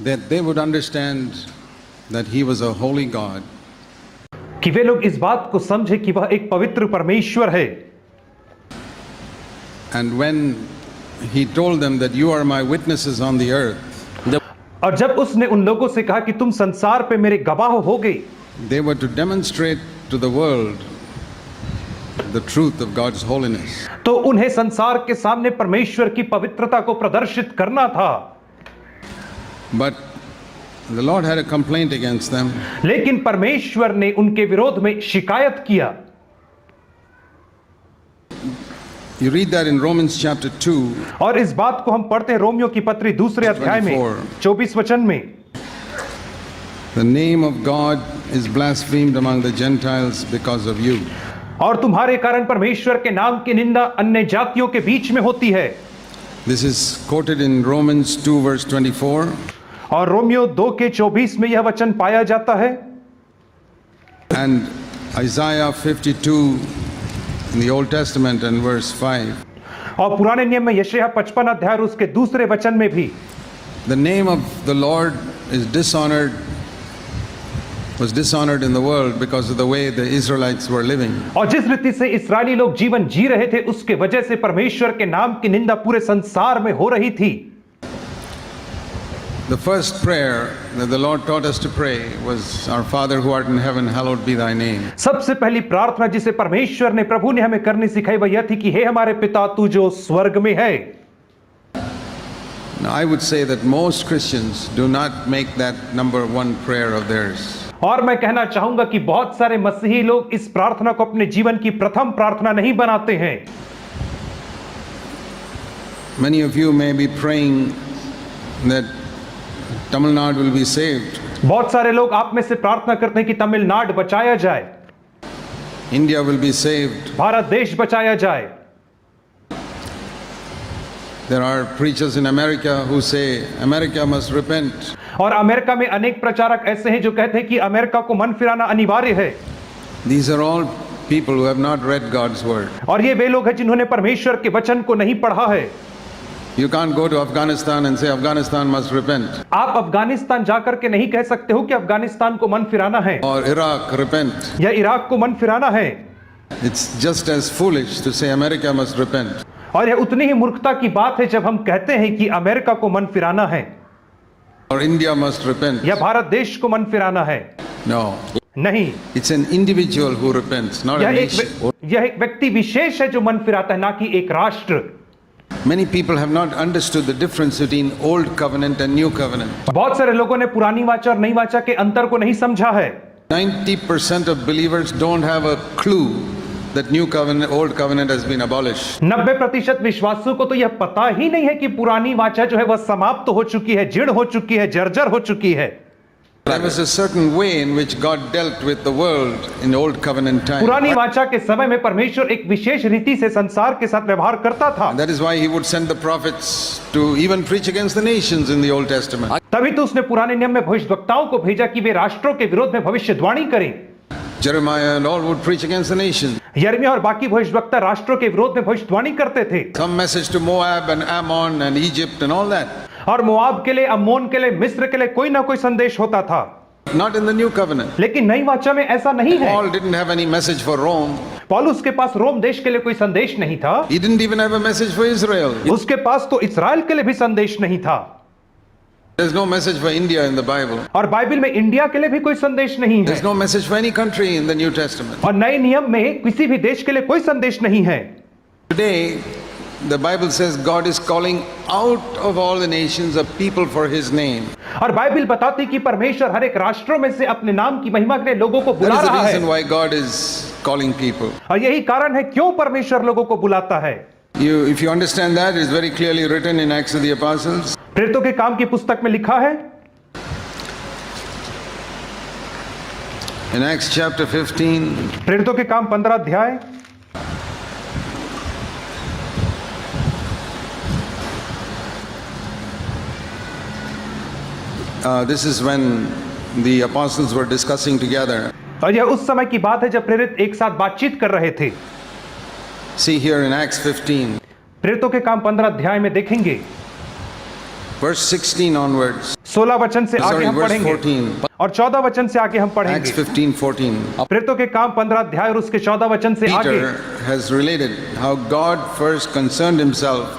that they would understand that he was a holy God. कि वे लोग इस बात को समझे कि वह एक पवित्र परमेश्वर है। And when he told them that you are my witnesses on the earth, और जब उसने उन लोगों से कहा कि तुम संसार पे मेरे गवाह होगे, they were to demonstrate to the world the truth of God's holiness. तो उन्हें संसार के सामने परमेश्वर की पवित्रता को प्रदर्शित करना था। But the Lord had a complaint against them. लेकिन परमेश्वर ने उनके विरोध में शिकायत किया। You read that in Romans chapter 2. और इस बात को हम पढ़ते हैं रोमियो की पत्री दूसरे अध्याय में 24 वचन में। The name of God is blasphemed among the Gentiles because of you. और तुम्हारे कारण परमेश्वर के नाम की निंदा अन्य जातियों के बीच में होती है। This is quoted in Romans 2 verse 24. और रोमियो 2 के 24 में यह वचन पाया जाता है। And Isaiah 52 in the Old Testament and verse 5. और पुराने नियम में यशायाह 55 अध्याय और उसके दूसरे वचन में भी The name of the Lord is was dishonored in the world because of the way the Israelites were living. और जिस रीति से इस्राएली लोग जीवन जी रहे थे उसके वजह से परमेश्वर के नाम की निंदा पूरे संसार में हो रही थी। The first prayer that the Lord taught us to pray was, Our Father who art in heaven, hallowed be thy name. सबसे पहली प्रार्थना जिसे परमेश्वर ने प्रभु ने हमें करनी सिखाई वह यह थी कि हे हमारे पिता तू जो स्वर्ग में है। Now I would say that most Christians do not make that number one prayer of theirs. और मैं कहना चाहूंगा कि बहुत सारे मसीही लोग इस प्रार्थना को अपने जीवन की प्रथम प्रार्थना नहीं बनाते हैं। Many of you may be praying that Tamil Nadu will be saved. बहुत सारे लोग आप में से प्रार्थना करते हैं कि तमिलनाडु बचाया जाए, India will be saved. Bharat देश बचाया जाए। There are preachers in America who say America must repent. और अमेरिका में अनेक प्रचारक ऐसे हैं जो कहते हैं कि अमेरिका को मन फिराना अनिवार्य है। These are all people who have not read God's word. और ये वे लोग हैं जिन्होंने परमेश्वर के वचन को नहीं पढ़ा है। You can't go to Afghanistan and say Afghanistan must repent. आप अफगानिस्तान जाकर के नहीं कह सकते हो कि अफगानिस्तान को मन फिराना है Or Iraq repent. या इराक को मन फिराना है। It's just as foolish to say America must repent. और यह उतनी ही मूर्खता की बात है जब हम कहते हैं कि अमेरिका को मन फिराना है Or India must repent. या भारत देश को मन फिराना है। No. नहीं, It's an individual who repents, not a nation. यह एक व्यक्ति विशेष है जो मन फिराता है, ना कि एक राष्ट्र। Many people have not understood the difference between old covenant and new covenant. बहुत सारे लोगों ने पुरानी वाचा और नई वाचा के अंतर को नहीं समझा है। 90% of believers don't have a clue that new covenant, old covenant has been abolished. 90% विश्वासियों को तो यह पता ही नहीं है कि पुरानी वाचा जो है वह समाप्त हो चुकी है, जीर्ण हो चुकी है, जर्जर हो चुकी है। There was a certain way in which God dealt with the world in old covenant time. पुरानी वाचा के समय में परमेश्वर एक विशेष रीति से संसार के साथ व्यवहार करता था। And that is why he would send the prophets to even preach against the nations in the Old Testament. तभी तो उसने पुराने नियम में भविष्यवक्ताओं को भेजा कि वे राष्ट्रों के विरोध में भविष्यवाणी करें। Jeremiah and all would preach against the nations. यिर्मयाह और बाकी भविष्यवक्ता राष्ट्रों के विरोध में भविष्यवाणी करते थे। Some message to Moab and Ammon and Egypt and all that. और मोआब के लिए, अम्मोन के लिए, मिस्र के लिए कोई ना कोई संदेश होता था। Not in the new covenant. लेकिन नई वाचा में ऐसा नहीं है। Paul didn't have any message for Rome. पौलुस के पास रोम देश के लिए कोई संदेश नहीं था। He didn't even have a message for Israel. उसके पास तो इस्राएल के लिए भी संदेश नहीं था। There's no message for India in the Bible. और बाइबल में इंडिया के लिए भी कोई संदेश नहीं है। There's no message for any country in the New Testament. और नए नियम में किसी भी देश के लिए कोई संदेश नहीं है। Today, the Bible says God is calling out of all the nations a people for His name. और बाइबल बताती कि परमेश्वर हर एक राष्ट्रों में से अपने नाम की महिमा के लिए लोगों को That बुला is the रहा reason है। why God is calling people. और यही कारण है क्यों परमेश्वर लोगों को बुलाता है। If you understand that, it's very clearly written in Acts of the Apostles. प्रेरितों के काम की पुस्तक में लिखा है, In Acts chapter 15, प्रेरितों के काम 15 अध्याय this is when the apostles were discussing together. और यह उस समय की बात है जब प्रेरित एक साथ बातचीत कर रहे थे। See here in Acts 15, प्रेरितों के काम 15 अध्याय में देखेंगे verse 16 onwards. 16 वचन से आगे Sorry, हम verse पढ़ेंगे 14. और 14 वचन से आगे हम Acts पढ़ेंगे। 15:14. प्रेरितों के काम 15 अध्याय और उसके 14 वचन से आगे Peter has related how God first concerned himself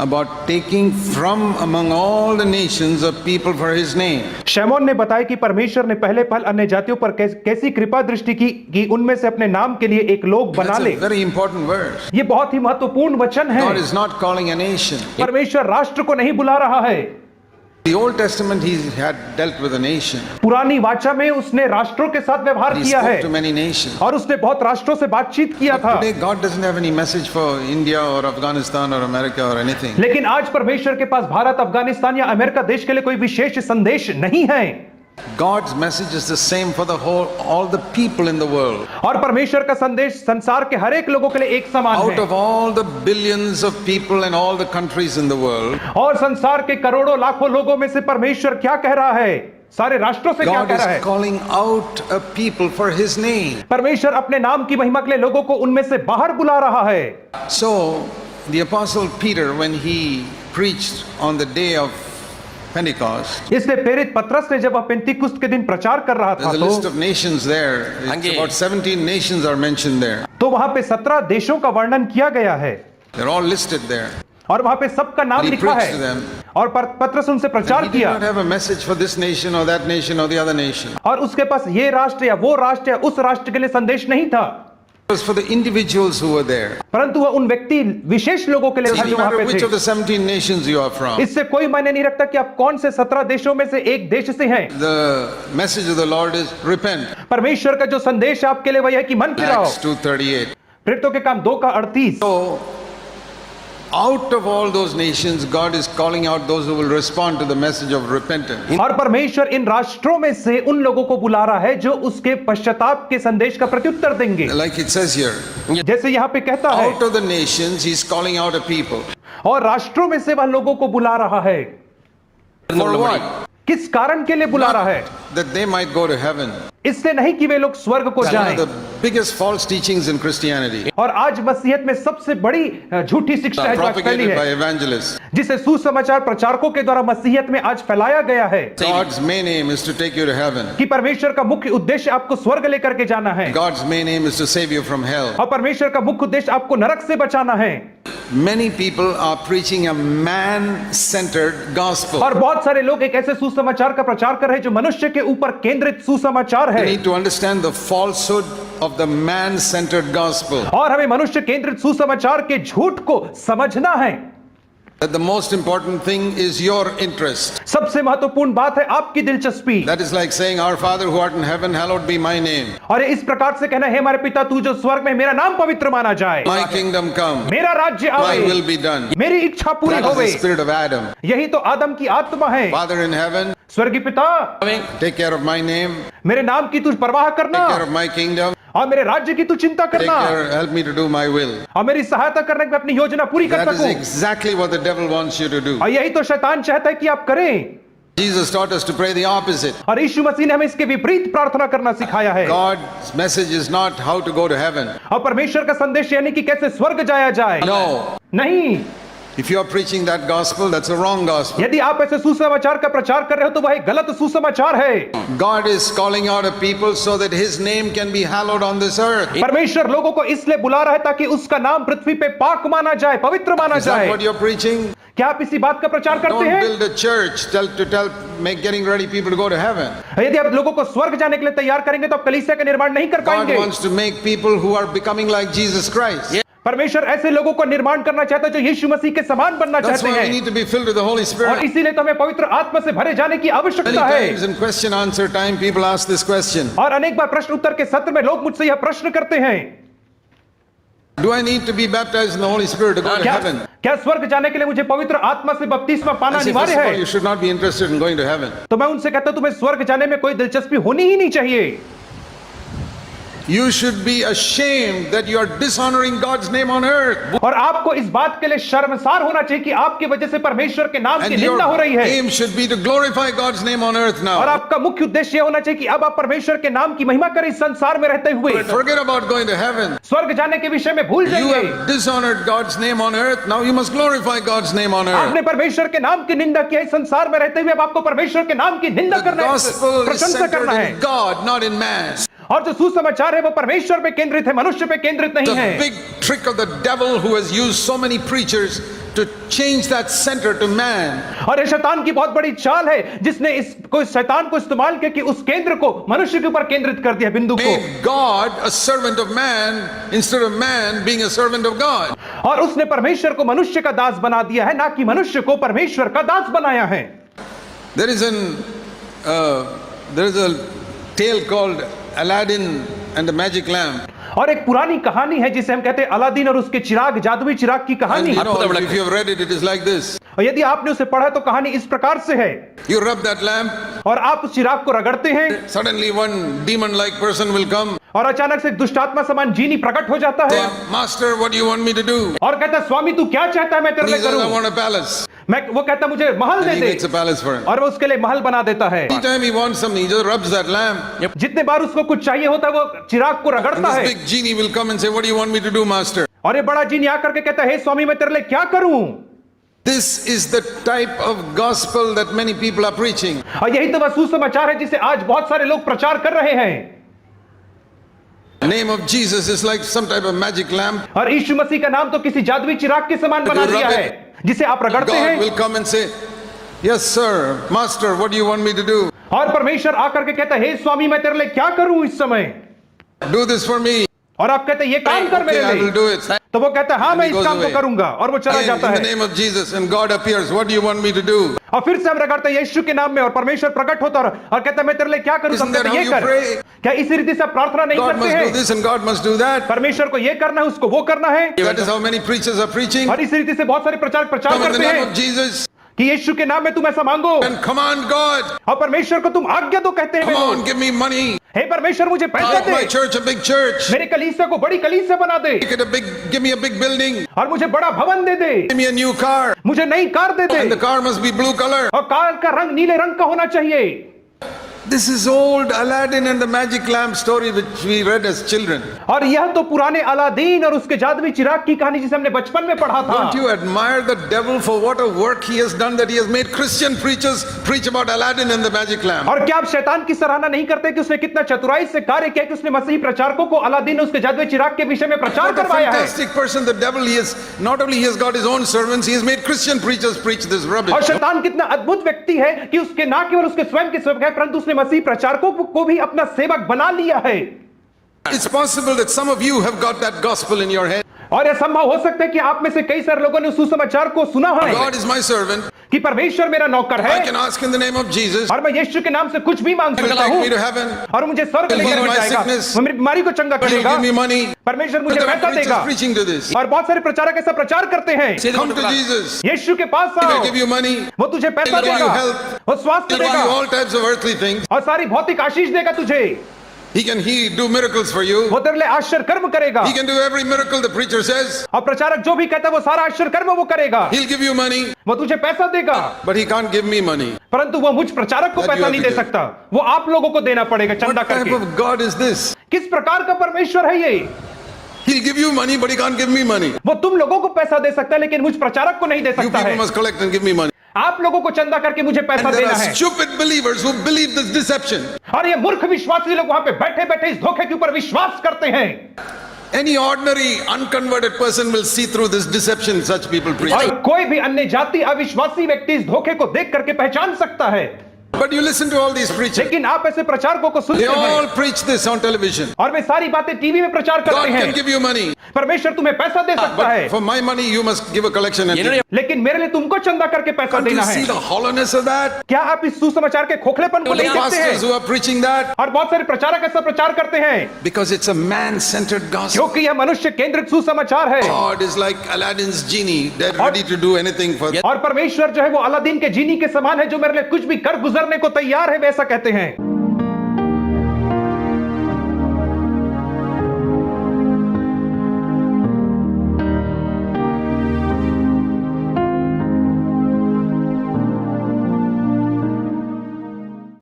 about taking from among all the nations of people for his name. शैमोन ने बताया कि परमेश्वर ने पहले पहल अन्य जातियों पर कैसी कृपा दृष्टि की कि उनमें से अपने नाम के लिए एक लोग बना That's ले। a very important verse. ये बहुत ही महत्वपूर्ण वचन है। God is not calling a nation. परमेश्वर राष्ट्र को नहीं बुला रहा है। The Old Testament he had dealt with a nation. पुरानी वाचा में उसने राष्ट्रों के साथ व्यवहार He किया spoke है to many nations. और उसने बहुत राष्ट्रों से बातचीत किया था। Today God doesn't have any message for India or Afghanistan or America or anything. लेकिन आज परमेश्वर के पास भारत, अफगानिस्तान या अमेरिका देश के लिए कोई विशेष संदेश नहीं है। God's message is the same for all the people in the world. और परमेश्वर का संदेश संसार के हर एक लोगों के लिए एक समान Out है। of all the billions of people in all the countries in the world, और संसार के करोड़ों लाखों लोगों में से परमेश्वर क्या कह रहा है? सारे राष्ट्रों से क्या God कह रहा is है? calling out a people for his name. परमेश्वर अपने नाम की महिमा के लिए लोगों को उनमें से बाहर बुला रहा है। So the apostle Peter, when he preached on the day of Pentecost, इसलिए प्रेरित पतरस ने जब वह पेंतीकुस्त के दिन प्रचार कर रहा था there's a list तो of nations there. It's about 17 nations are mentioned there. वहां पे 17 देशों का वर्णन किया गया है They're all listed there. और वहां पे सबका नाम He लिखा preached to है them. और पतरस उनसे प्रचार He did किया not have a message for this nation or that nation or the other nation. और उसके पास ये राष्ट्र या वो राष्ट्र या उस राष्ट्र के लिए संदेश नहीं था, It was for the individuals who were there. परंतु वह उन व्यक्ति विशेष लोगों के It लिए था doesn't जो वहां matter पे which of थे। the 17 nations you are from. इससे कोई मायने नहीं रखता कि आप कौन से 17 देशों में से एक देश से हैं। The message of the Lord is repent. परमेश्वर का जो संदेश आपके लिए वही है कि मन फिराओ। Acts 2:38. प्रेरितों के काम 2 का 38। So, out of all those nations, God is calling out those who will respond to the message of repentance. और परमेश्वर इन राष्ट्रों में से उन लोगों को बुला रहा है जो उसके पश्चाताप के संदेश का प्रत्युत्तर देंगे। Like it says here, जैसे यहाँ पे कहता है, out of the nations, He's calling out a people. और राष्ट्रों में से वह लोगों को बुला रहा है। For what? किस कारण के लिए बुला रहा है? That they might go to heaven. इसलिए नहीं कि वे लोग स्वर्ग को One जाएं। of the biggest false teachings in Christianity, और आज मसीहत में सबसे बड़ी झूठी शिक्षा है जो आज फैली propagated by है, evangelists. जिसे सुसमाचार प्रचारकों के द्वारा मसीहत में आज फैलाया गया है God's main aim is to take you to heaven. कि परमेश्वर का मुख्य उद्देश्य आपको स्वर्ग लेकर के जाना है God's main aim is to save you from hell. और परमेश्वर का मुख्य उद्देश्य आपको नरक से बचाना है। Many people are preaching a man-centered gospel. और बहुत सारे लोग एक ऐसे सुसमाचार का प्रचार कर रहे हैं जो मनुष्य के ऊपर केंद्रित सुसमाचार We है need to understand the falsehood of the man-centered gospel. और हमें मनुष्य केंद्रित सुसमाचार के झूठ को समझना है। That the most important thing is your interest. सबसे महत्वपूर्ण बात है आपकी दिलचस्पी। That is like saying, Our Father who art in heaven, hallowed be my name. और इस प्रकार से कहना है, हमारे पिता तू जो स्वर्ग में, मेरा नाम पवित्र माना जाए, My kingdom come. मेरा राज्य Thy will आवे, be done. मेरी इच्छा पूरी That is होवे। the spirit of Adam. यही तो आदम की आत्मा है। Father in heaven, स्वर्गीय पिता, take care of my name, मेरे नाम की तू परवाह करना take care of my kingdom, और मेरे राज्य की तू चिंता take करना care, help me to do my will. और मेरी सहायता करने की मैं अपनी योजना पूरी कर That is सकूं। exactly what the devil wants you to do. और यही तो शैतान चाहता है कि आप करें। Jesus taught us to pray the opposite. और यीशु मसीह ने हमें इसके विपरीत प्रार्थना करना सिखाया है। God's message is not how to go to heaven. और परमेश्वर का संदेश यानी कि कैसे स्वर्ग जाया जाए। No. नहीं, If you are preaching that gospel, that's a wrong gospel. यदि आप ऐसे सुसमाचार का प्रचार कर रहे हो तो वह एक गलत सुसमाचार है। God is calling out a people so that His name can be hallowed on this earth. परमेश्वर लोगों को इसलिए बुला रहा है ताकि उसका नाम पृथ्वी पे पाक माना जाए, पवित्र माना Is that जाए। what you're preaching? क्या आप इसी बात का प्रचार करते Don't हैं? build a church make getting ready people to go to heaven. यदि आप लोगों को स्वर्ग जाने के लिए तैयार करेंगे तो आप कलीसिया का निर्माण नहीं कर God पाएंगे। wants to make people who are becoming like Jesus Christ. परमेश्वर ऐसे लोगों को निर्माण करना चाहता है जो यीशु मसीह के समान बनना That's चाहते why we हैं need to be filled with the Holy और Spirit. इसीलिए तो हमें पवित्र आत्मा से भरे जाने की Many आवश्यकता है। times in question answer time people ask this question. और अनेक बार प्रश्न उत्तर के सत्र में लोग मुझसे यह प्रश्न करते हैं, Do I need to be baptized in the Holy Spirit to go to heaven? क्या स्वर्ग जाने के लिए मुझे पवित्र आत्मा से बपतिस्मा पाना I say, अनिवार्य first of all, है? you should not be interested in going to heaven. तो मैं उनसे कहता हूं तुम्हें स्वर्ग जाने में कोई दिलचस्पी होनी ही नहीं चाहिए। You should be ashamed that you are dishonoring God's name on earth. और आपको इस बात के लिए शर्मसार होना चाहिए कि आपकी वजह से परमेश्वर के नाम की And your निंदा हो रही है। aim should be to glorify God's name on earth और now. आपका मुख्य उद्देश्य यह होना चाहिए कि अब आप परमेश्वर के नाम की महिमा करें इस संसार में रहते हुए। Forget about going to heaven. स्वर्ग जाने के विषय में भूल You जाइए। have dishonored God's name on earth. Now you must glorify God's name on earth. आपने परमेश्वर के नाम की निंदा की है इस संसार में रहते हुए, अब आपको परमेश्वर के नाम की निंदा The करना है, gospel is प्रशंसा centered करना है। in God, not in man. और जो सुसमाचार है वो परमेश्वर पे केंद्रित है, मनुष्य पे केंद्रित नहीं The है। big trick of the devil who has used so many preachers to change that center to man. और ये शैतान की बहुत बड़ी चाल है जिसने इसको शैतान को इस्तेमाल किया कि उस केंद्र को मनुष्य के ऊपर केंद्रित कर दिया, बिंदु को। Made God a servant of man instead of man being a servant of God. और उसने परमेश्वर को मनुष्य का दास बना दिया है, ना कि मनुष्य को परमेश्वर का दास बनाया है। There is a tale called Aladdin and the Magic Lamp. और एक पुरानी कहानी है जिसे हम कहते हैं अलादीन और उसके चिराग, जादुई चिराग की And कहानी। you know, if you have read it, it is like this. और यदि आपने उसे पढ़ा तो कहानी इस प्रकार से है। You rub that lamp, और आप उस चिराग को रगड़ते हैं suddenly one demon-like person will come. और अचानक से एक दुष्टात्मा समान जीनी प्रकट हो जाता है Say, Master, what do you want me to do? और कहता है, स्वामी तू क्या चाहता है मैं तेरे He लिए says, I करूं? want a palace. वो कहता है, मुझे महल दे And he they, makes a palace for him. और वो उसके लिए महल बना देता है। Anytime he wants something, he just rubs that lamp. जितने बार उसको कुछ चाहिए होता है वो चिराग को And रगड़ता this है big genie will come and say, what do you want me to do, Master? और ये बड़ा जीनी आकर के कहता है, हे स्वामी मैं तेरे लिए क्या करूं? This is the type of gospel that many people are preaching. और यही तो वह सुसमाचार है जिसे आज बहुत सारे लोग प्रचार कर रहे हैं। The name of Jesus is like some type of magic lamp. और यीशु मसीह का नाम तो किसी जादुई चिराग के समान बना you rub दिया it, है जिसे आप रगड़ते God हैं will come and say, yes, sir, Master, what do you want me to do? और परमेश्वर आकर के कहता है, हे स्वामी मैं तेरे लिए क्या करूं इस समय? Do this for me. और आप कहते हैं ये काम कर Okay, मेरे I will लिए, do it. तो वो कहता है हाँ And मैं he इस goes काम को away. करूंगा, और वो चला And जाता in the है। name of Jesus, and God appears, what do you want me to do? और फिर से हम रगड़ते हैं यीशु के नाम में और परमेश्वर प्रकट होता है और कहता है मैं तेरे लिए क्या करूं? Isn't तब that कहते how ये you कर। pray? क्या इसी रीति से आप प्रार्थना नहीं God करते must do हैं? this and God must do that. परमेश्वर को ये करना है, उसको वो करना है। That is how many preachers are preaching. और इसी रीति से बहुत सारे प्रचारक प्रचार Come in the करते name हैं of Jesus कि यीशु के नाम में तुम ऐसा मांगो and command God. और परमेश्वर को तुम आज्ञा दो, कहते हैं वे Come लोग। on, give me money. हे परमेश्वर मुझे पैसे Make they, my church a big church. मेरे कलीसिया को बड़ी कलीसिया बना दे, Give me a big building. और मुझे बड़ा भवन दे दे, Give me a new car. मुझे नई car they And the they, car must be blue color. और कार का रंग नीले रंग का होना चाहिए। This is old Aladdin and the magic lamp story which we read as children. और यह तो पुराने अलादीन और उसके जादुई चिराग की कहानी जिसे हमने बचपन में पढ़ा था। Don't you admire the devil for what a work he has done, that he has made Christian preachers preach about Aladdin and the magic lamp? और क्या आप शैतान की सराहना नहीं करते कि उसने कितना चतुराई से कार्य किया कि उसने मसीही प्रचारकों को अलादीन और उसके जादुई चिराग के विषय में प्रचार What a करवाया है। fantastic person the devil he is. Not only he has got his own servants, he has made Christian preachers preach this और rubbish. शैतान कितना अद्भुत व्यक्ति है कि उसके ना केवल उसके स्वयं के सेवक है परंतु उसने मसीही प्रचारकों को भी अपना सेवक बना लिया है। It's possible that some of you have got that gospel in your head. और यह संभव हो सकता है कि आप में से कई सारे लोगों ने सुसमाचार को सुना है God is my servant. कि परमेश्वर मेरा नौकर I है can ask in the name of Jesus. और मैं यीशु के नाम से कुछ भी मांग He will सकता take हूँ me to heaven. और मुझे स्वर्ग He'll लेकर heal ले my जाएगा, sickness. वो मेरी बीमारी को चंगा He'll करेगा, give me money. परमेश्वर मुझे But there पैसा are देगा। preachers preaching to this. और बहुत सारे प्रचारक ऐसा प्रचार करते हैं, Come to Jesus. यीशु के पास He आओ, will give you money. वो तुझे पैसा He'll give you देगा, health. वो स्वास्थ्य He'll give you देगा all types of earthly things. और सारी भौतिक आशीष देगा तुझे। He can do miracles for you. वो तेरे लिए आश्चर्य कर्म करेगा He can do every miracle the preacher says. और प्रचारक जो भी कहता है वो सारा आश्चर्य कर्म वो करेगा। He'll give you money, वो तुझे पैसा देगा but he can't give me money. परंतु वो मुझ प्रचारक को That you पैसा have नहीं to दे give. सकता, वो आप लोगों को देना पड़ेगा चंदा What type करके। of God is this? किस प्रकार का परमेश्वर है ये? He'll give you money, but he can't give me money. वो तुम लोगों को पैसा दे सकता है लेकिन मुझ प्रचारक को नहीं दे You सकता people है। must collect and give me money. आप लोगों को चंदा करके मुझे पैसा And there देना are है। stupid believers who believe this deception. और ये मूर्ख विश्वासी लोग वहां पे बैठे बैठे इस धोखे के ऊपर विश्वास करते हैं। Any ordinary unconverted person will see through this deception such people preach. और कोई भी अन्य जाति अविश्वासी व्यक्ति इस धोखे को देख करके पहचान सकता है। But you listen to all these preachers. लेकिन आप ऐसे प्रचारकों को सुनते They all हैं preach this on television. और वे सारी बातें टीवी में प्रचार God करते can हैं। give you money, परमेश्वर तुम्हें पैसा दे सकता but है for my money you must give a collection and give. लेकिन मेरे लिए तुमको चंदा करके पैसा Can't you देना see है। the hollowness of that? क्या आप इस सुसमाचार के खोखलेपन को नहीं देखते Pastors हैं? who are preaching that, और बहुत सारे प्रचारक ऐसा प्रचार करते हैं because it's a man-centered gospel. क्योंकि यह मनुष्य केंद्रित सुसमाचार है। God is like Aladdin's genie, they're ready to do anything for them. और परमेश्वर जो है वो अलादीन के जीनी के समान है जो मेरे लिए कुछ भी कर गुजरने को तैयार है, वैसा कहते हैं।